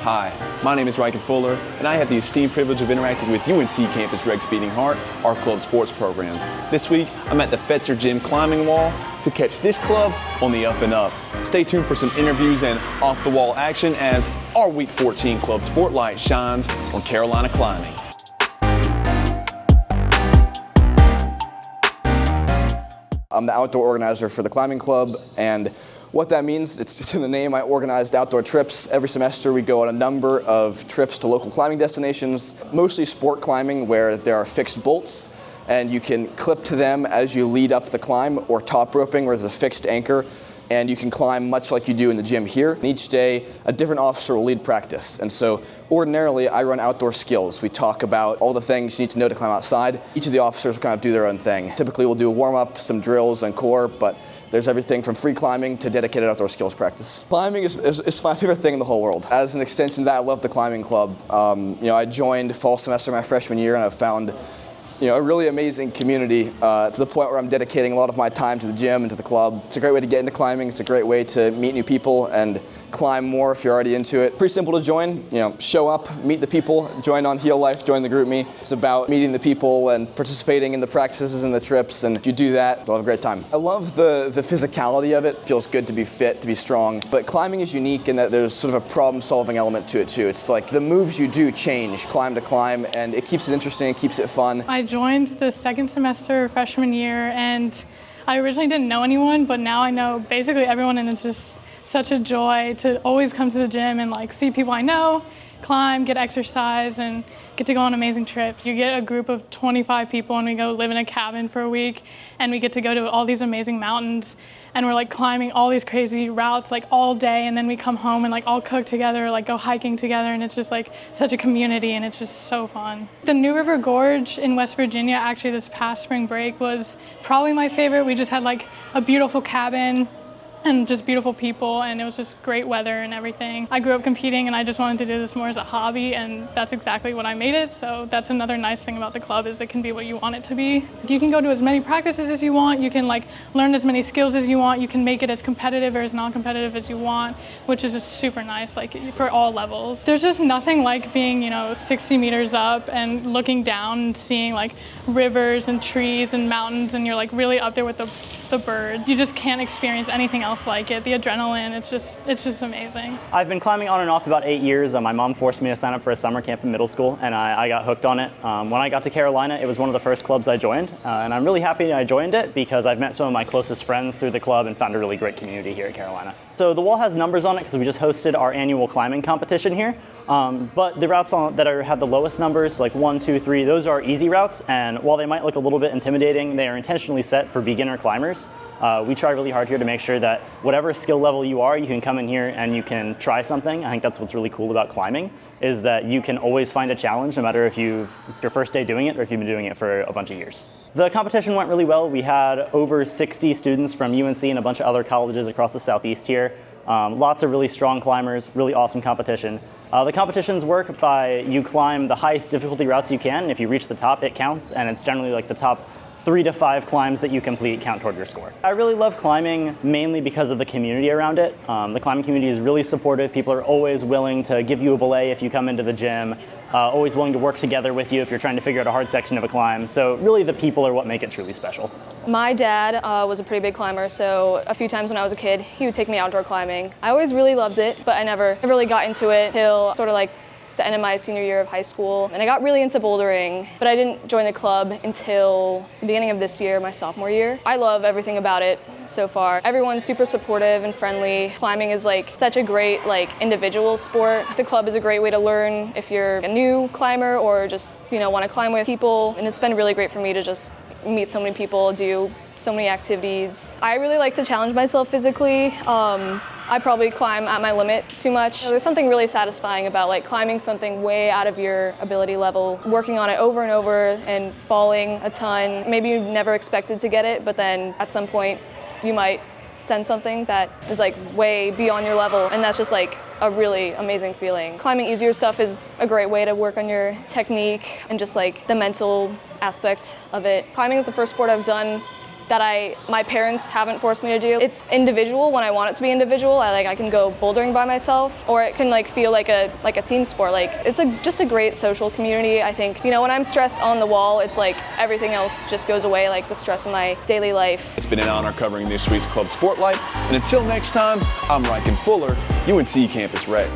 Hi, my name is Rykin and I have the esteemed privilege of interacting with UNC Campus Reg's Beating Heart, our club sports programs. This week, I'm at the Fetzer Gym climbing wall to catch this club on the up and up. Stay tuned for some interviews and off-the-wall action as our Week 14 club Sportlight shines on Carolina climbing. I'm the outdoor organizer for the climbing club, and what that means, it's just in the name. I organize the outdoor trips. Every semester we go on a number of trips to local climbing destinations, mostly sport climbing where there are fixed bolts and you can clip to them as you lead up the climb, or top roping where there's a fixed anchor and you can climb much like you do in the gym here. And each day, a different officer will lead practice. And so ordinarily, I run outdoor skills. We talk about all the things you need to know to climb outside. Each of the officers kind of do their own thing. Typically, we'll do a warm-up, some drills, and core, but there's everything from free climbing to dedicated outdoor skills practice. Climbing is my favorite thing in the whole world. As an extension of that, I love the climbing club. I joined fall semester my freshman year, and I've found a really amazing community to the point where I'm dedicating a lot of my time to the gym and to the club. It's a great way to get into climbing. It's a great way to meet new people and climb more if you're already into it. Pretty simple to join. Show up, meet the people, join on Heel Life, join the GroupMe. It's about meeting the people and participating in the practices and the trips, and if you do that, you'll have a great time. I love the physicality of it. It feels good to be fit, to be strong, but climbing is unique in that there's sort of a problem-solving element to it too. It's like the moves you do change climb to climb, and it keeps it interesting, it keeps it fun. I joined the second semester freshman year, and I originally didn't know anyone, but now I know basically everyone, and it's just such a joy to always come to the gym and see people I know, climb, get exercise, and get to go on amazing trips. You get a group of 25 people and we go live in a cabin for a week, and we get to go to all these amazing mountains, and we're climbing all these crazy routes all day, and then we come home and all cook together, go hiking together, and it's just such a community, and it's just so fun. The New River Gorge in West Virginia, actually this past spring break, was probably my favorite. We just had a beautiful cabin and just beautiful people, and it was just great weather and everything. I grew up competing, and I just wanted to do this more as a hobby, and that's exactly what I made it. So that's another nice thing about the club, is it can be what you want it to be. You can go to as many practices as you want. You can learn as many skills as you want. You can make it as competitive or as non-competitive as you want, which is just super nice, for all levels. There's just nothing like being 60 meters up and looking down and seeing rivers and trees and mountains, and you're really up there with the birds. You just can't experience anything else like it. The adrenaline, it's just amazing. I've been climbing on and off about 8 years. My mom forced me to sign up for a summer camp in middle school, and I got hooked on it. When I got to Carolina, it was one of the first clubs I joined, and I'm really happy I joined it because I've met some of my closest friends through the club and found a really great community here at Carolina. So the wall has numbers on it because we just hosted our annual climbing competition here. But the routes that have the lowest numbers, 1, 2, 3, those are easy routes, and while they might look a little bit intimidating, they are intentionally set for beginner climbers. We try really hard here to make sure that whatever skill level you are, you can come in here and you can try something. I think that's what's really cool about climbing, is that you can always find a challenge, no matter if it's your first day doing it or if you've been doing it for a bunch of years. The competition went really well. We had over 60 students from UNC and a bunch of other colleges across the Southeast here. Lots of really strong climbers, really awesome competition. The competitions work by you climb the highest difficulty routes you can, and if you reach the top, it counts, and it's generally the top 3 to 5 climbs that you complete count toward your score. I really love climbing mainly because of the community around it. The climbing community is really supportive. People are always willing to give you a belay if you come into the gym, always willing to work together with you if you're trying to figure out a hard section of a climb. So really the people are what make it truly special. My dad was a pretty big climber, so a few times when I was a kid, he would take me outdoor climbing. I always really loved it, but I never really got into it till sort of the end of my senior year of high school, and I got really into bouldering, but I didn't join the club until the beginning of this year, my sophomore year. I love everything about it so far. Everyone's super supportive and friendly. Climbing is such a great individual sport. The club is a great way to learn if you're a new climber or just want to climb with people, and it's been really great for me to just meet so many people, do so many activities. I really like to challenge myself physically. I probably climb at my limit too much. There's something really satisfying about climbing something way out of your ability level, working on it over and over and falling a ton. Maybe you never expected to get it, but then at some point you might send something that is way beyond your level, and that's just a really amazing feeling. Climbing easier stuff is a great way to work on your technique and just the mental aspect of it. Climbing is the first sport I've done that my parents haven't forced me to do. It's individual when I want it to be individual. I can go bouldering by myself, or it can like feel like a team sport. Like it's just a great social community. I think, you know, when I'm stressed on the wall, it's like everything else just goes away, like the stress in my daily life. It's been an honor covering this week's Club Sportlight, and until next time, I'm Rykin Fuller, UNC Campus Rec.